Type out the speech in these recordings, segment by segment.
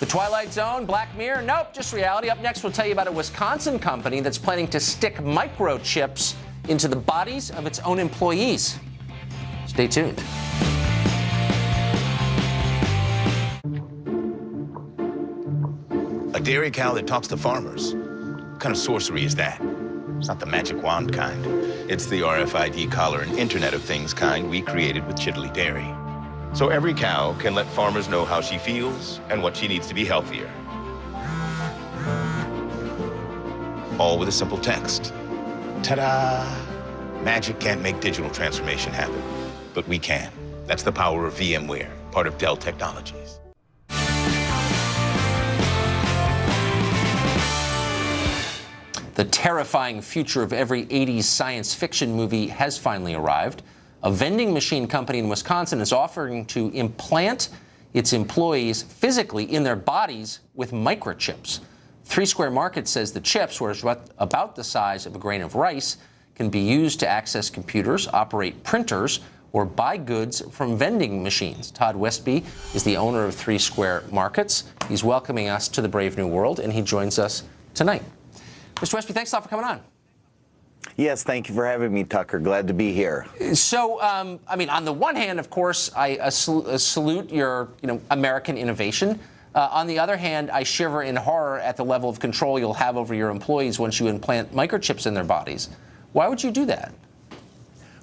The Twilight Zone, Black Mirror? Nope, just reality. Up next, we'll tell you about a Wisconsin company that's planning to stick microchips into the bodies of its own employees. Stay tuned. A dairy cow that talks to farmers. What kind of sorcery is that? It's not the magic wand kind. It's the RFID collar and Internet of Things kind we created with Chiddly Dairy. So every cow can let farmers know how she feels and what she needs to be healthier. All with a simple text. Ta-da! Magic can't make digital transformation happen, but we can. That's the power of VMware, part of Dell Technologies. The terrifying future of every 80s science fiction movie has finally arrived. A vending machine company in Wisconsin is offering to implant its employees physically in their bodies with microchips. Three Square Market says the chips, which are about the size of a grain of rice, can be used to access computers, operate printers, or buy goods from vending machines. Todd Westby is the owner of Three Square Markets. He's welcoming us to the brave new world, and he joins us tonight. Mr. Westby, thanks a lot for coming on. Yes, thank you for having me, Tucker. Glad to be here. So, I mean, on the one hand, of course, I salute your, American innovation. On the other hand, I shiver in horror at the level of control you'll have over your employees once you implant microchips in their bodies. Why would you do that?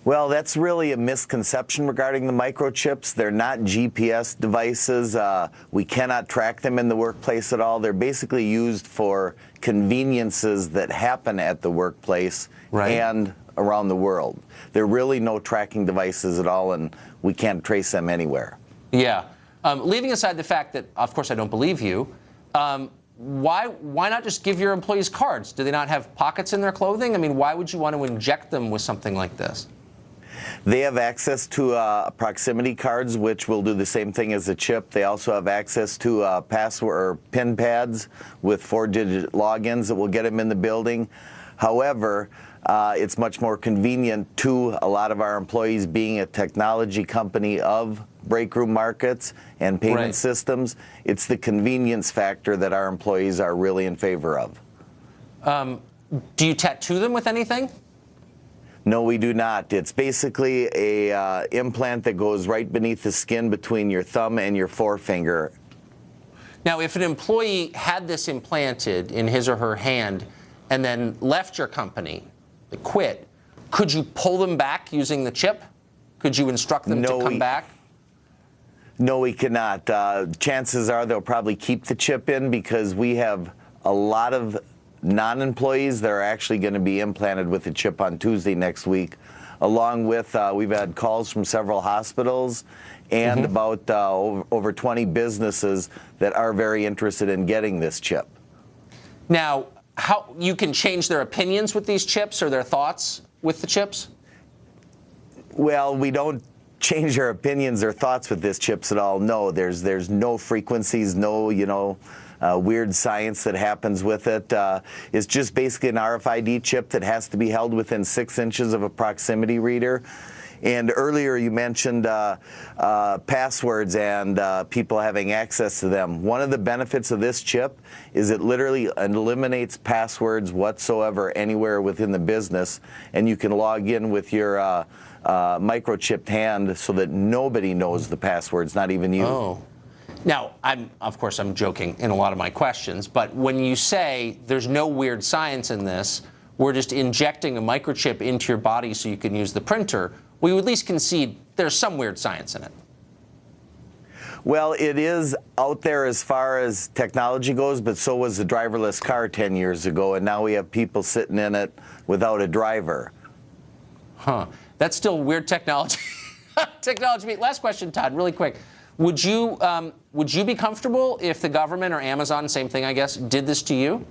Well, that's really a misconception regarding the microchips. They're not GPS devices. We cannot track them in the workplace at all. They're basically used for conveniences that happen at the workplace and around the world. There are really no tracking devices at all, and we can't trace them anywhere. Yeah. Leaving aside the fact that, of course, I don't believe you, why not just give your employees cards? Do they not have pockets in their clothing? I mean, why would you want to inject them with something like this? They have access to proximity cards, which will do the same thing as a chip. They also have access to password or PIN pads with 4-digit logins that will get them in the building. However, it's much more convenient to a lot of our employees, being a technology company of break room markets and payment systems. It's the convenience factor that our employees are really in favor of. Do you tattoo them with anything? No, we do not. It's basically a implant that goes right beneath the skin between your thumb and your forefinger. Now, if an employee had this implanted in his or her hand and then left your company, quit, could you pull them back using the chip? Could you instruct them to come back? No, we cannot. Chances are they'll probably keep the chip in, because we have a lot of non-employees that are actually going to be implanted with the chip on Tuesday next week, along with we've had calls from several hospitals and about over 20 businesses that are very interested in getting this chip. Now, how you can change their opinions with these chips or their thoughts with the chips? Well, we don't change their opinions or thoughts with this chips at all. No, there's no frequencies, no, weird science that happens with it. It's just basically an RFID chip that has to be held within 6 inches of a proximity reader. And earlier you mentioned passwords and people having access to them. One of the benefits of this chip is it literally eliminates passwords whatsoever anywhere within the business, and you can log in with your microchipped hand so that nobody knows the passwords, not even you. Oh. Now, of course, I'm joking in a lot of my questions, but when you say there's no weird science in this, we're just injecting a microchip into your body so you can use the printer, we would at least concede there's some weird science in it. Well, it is out there as far as technology goes, but so was the driverless car 10 years ago, and now we have people sitting in it without a driver. Huh. That's still weird technology. Technology. Last question, Todd, really quick. Would you be comfortable if the government or Amazon, same thing, I guess, did this to you?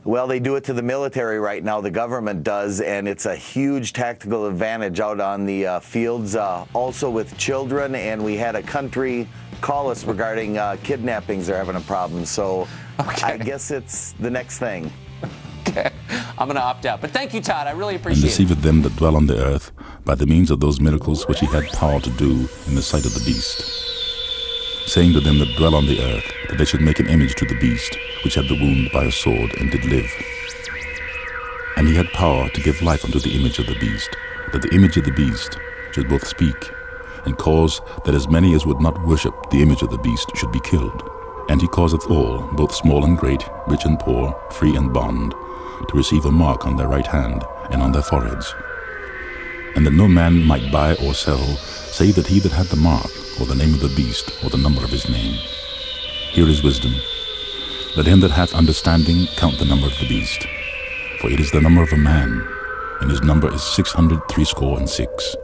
Well, they do it to the military right now. The government does, and it's a huge tactical advantage out on the fields, also with children. And we had a country call us regarding kidnappings. They're having a problem. So I guess it's the next thing. Okay. I'm going to opt out. But thank you, Todd. I really And appreciate it. deceiveth them that dwell on the earth by the means of those miracles which he had power to do in the sight of the beast. saying to them that dwell on the earth, that they should make an image to the beast, which had the wound by a sword, and did live. And he had power to give life unto the image of the beast, that the image of the beast should both speak, and cause that as many as would not worship the image of the beast should be killed. And he causeth all, both small and great, rich and poor, free and bond, to receive a mark on their right hand and on their foreheads. And that no man might buy or sell, save that he that had the mark, or the name of the beast, or the number of his name. Here is wisdom. Let him that hath understanding count the number of the beast, for it is the number of a man, and his number is 666.